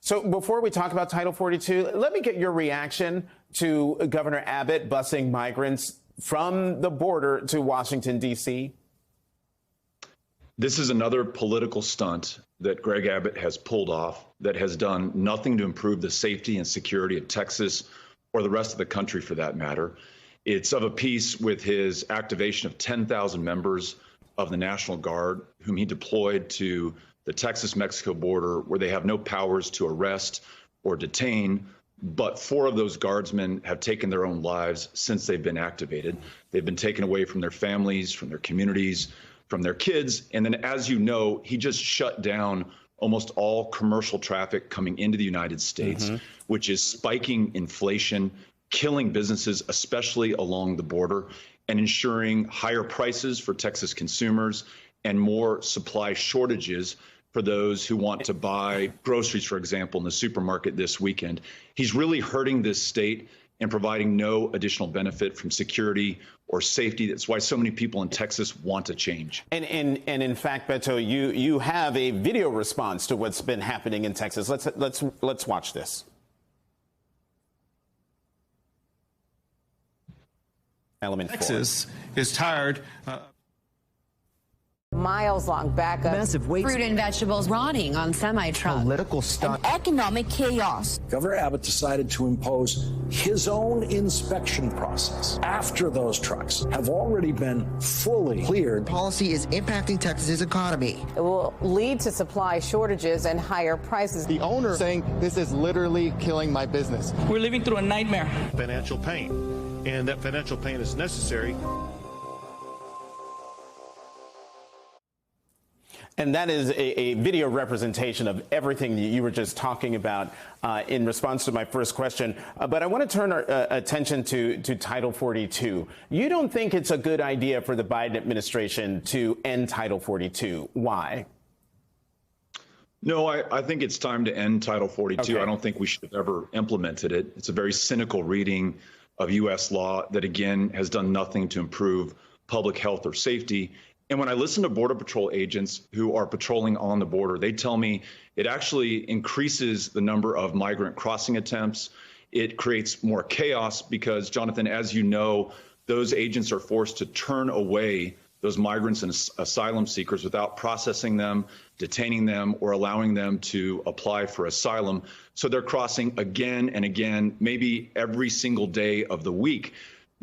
So before we talk about Title 42, let me get your reaction to Governor Abbott busing migrants from the border to Washington, D.C. This is another political stunt that Greg Abbott has pulled off that has done nothing to improve the safety and security of Texas or the rest of the country for that matter. It's of a piece with his activation of 10,000 members of the National Guard, whom he deployed to the Texas-Mexico border, where they have no powers to arrest or detain. But 4 of those guardsmen have taken their own lives since they've been activated. They've been taken away from their families, from their communities, from their kids. And then, as you know, he just shut down almost all commercial traffic coming into the United States, which is spiking inflation, killing businesses, especially along the border, and ensuring higher prices for Texas consumers and more supply shortages for those who want to buy groceries, for example, in the supermarket this weekend. He's really hurting this state and providing no additional benefit from security or safety. That's why so many people in Texas want to change. And in fact, Beto, you have a video response to what's been happening in Texas. Let's watch this. Element Texas is tired. Miles long backup. Massive waits. Fruit and vegetables rotting on semi-trucks. Political stunt. Economic chaos. Governor Abbott decided to impose his own inspection process after those trucks have already been fully cleared. Policy is impacting Texas's economy. It will lead to supply shortages and higher prices. The owner saying this is literally killing my business. We're living through a nightmare. Financial pain, and that financial pain is necessary. And that is a video representation of everything that you were just talking about in response to my first question. But I want to turn our attention to Title 42. You don't think it's a good idea for the Biden administration to end Title 42. Why? No, I think it's time to end Title 42. Okay. I don't think we should have ever implemented it. It's a very cynical reading of U.S. law that, again, has done nothing to improve public health or safety. And when I listen to Border Patrol agents who are patrolling on the border, they tell me it actually increases the number of migrant crossing attempts. It creates more chaos because, Jonathan, as you know, those agents are forced to turn away those migrants and asylum seekers without processing them, detaining them, or allowing them to apply for asylum. So they're crossing again and again, maybe every single day of the week.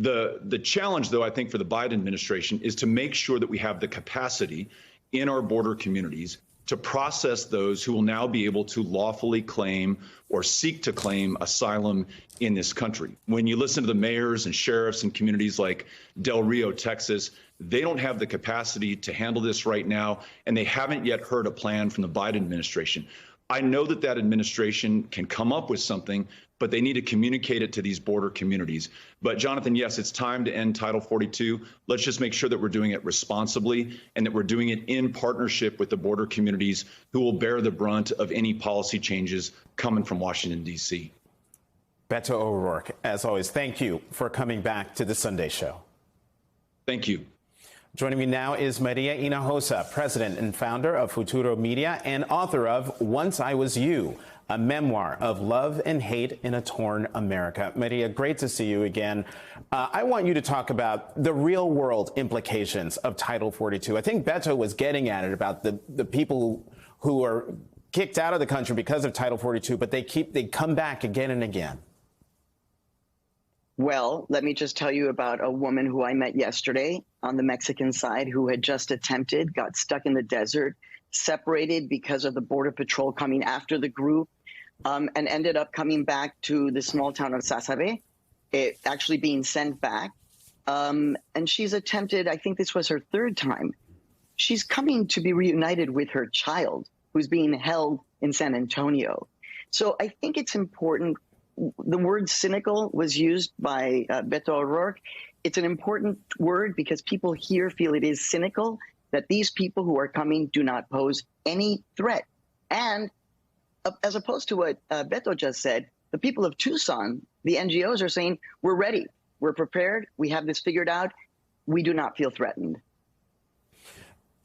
The challenge, though, I think for the Biden administration is to make sure that we have the capacity in our border communities to process those who will now be able to lawfully claim or seek to claim asylum in this country. When you listen to the mayors and sheriffs in communities like Del Rio, Texas, they don't have the capacity to handle this right now, and they haven't yet heard a plan from the Biden administration. I know that administration can come up with something, but they need to communicate it to these border communities. But Jonathan, yes, it's time to end Title 42. Let's just make sure that we're doing it responsibly and that we're doing it in partnership with the border communities who will bear the brunt of any policy changes coming from Washington, D.C. Beto O'Rourke, as always, thank you for coming back to the Sunday Show. Thank you. Joining me now is Maria Hinojosa, president and founder of Futuro Media and author of Once I Was You, a memoir of love and hate in a torn America. Maria, great to see you again. I want you to talk about the real world implications of Title 42. I think Beto was getting at it about the people who are kicked out of the country because of Title 42, but they come back again and again. Well, let me just tell you about a woman who I met yesterday on the Mexican side who had just got stuck in the desert, separated because of the Border Patrol coming after the group, and ended up coming back to the small town of Sasabe, actually being sent back. And she's attempted, I think this was her 3rd time. She's coming to be reunited with her child who's being held in San Antonio. So I think it's important. The word cynical was used by Beto O'Rourke. It's an important word because people here feel it is cynical that these people who are coming do not pose any threat. And as opposed to what Beto just said, the people of Tucson, the NGOs are saying, we're ready, we're prepared, we have this figured out, we do not feel threatened.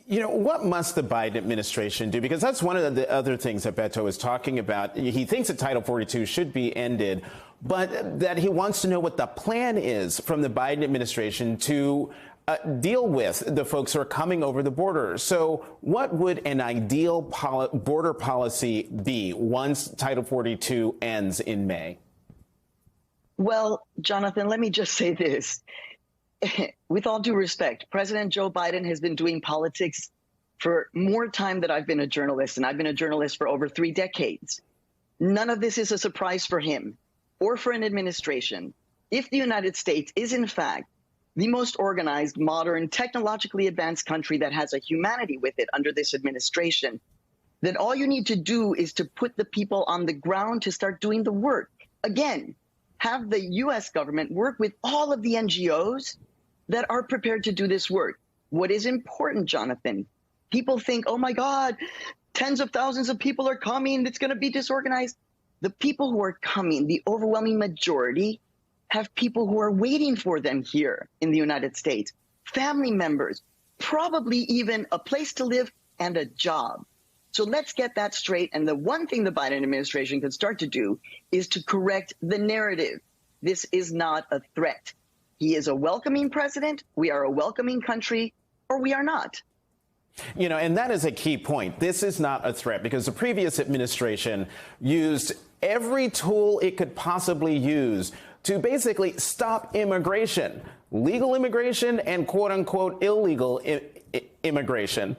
You know, what must the Biden administration do? Because that's one of the other things that Beto is talking about. He thinks that Title 42 should be ended, but that he wants to know what the plan is from the Biden administration to deal with the folks who are coming over the border. So what would an ideal border policy be once Title 42 ends in May? Well, Jonathan, let me just say this. With all due respect, President Joe Biden has been doing politics for more time than I've been a journalist, and I've been a journalist for over 3 decades. None of this is a surprise for him or for an administration. If the United States is, in fact, the most organized, modern, technologically advanced country that has a humanity with it under this administration, then all you need to do is to put the people on the ground to start doing the work. Again, have the U.S. government work with all of the NGOs that are prepared to do this work. What is important, Jonathan? People think, oh my God, tens of thousands of people are coming, it's going to be disorganized. The people who are coming, the overwhelming majority, have people who are waiting for them here in the United States, family members, probably even a place to live and a job. So let's get that straight. And the one thing the Biden administration can start to do is to correct the narrative. This is not a threat. He is a welcoming president. We are a welcoming country, or we are not. You know, and that is a key point. This is not a threat because the previous administration used every tool it could possibly use to basically stop immigration, legal immigration and quote unquote illegal immigration.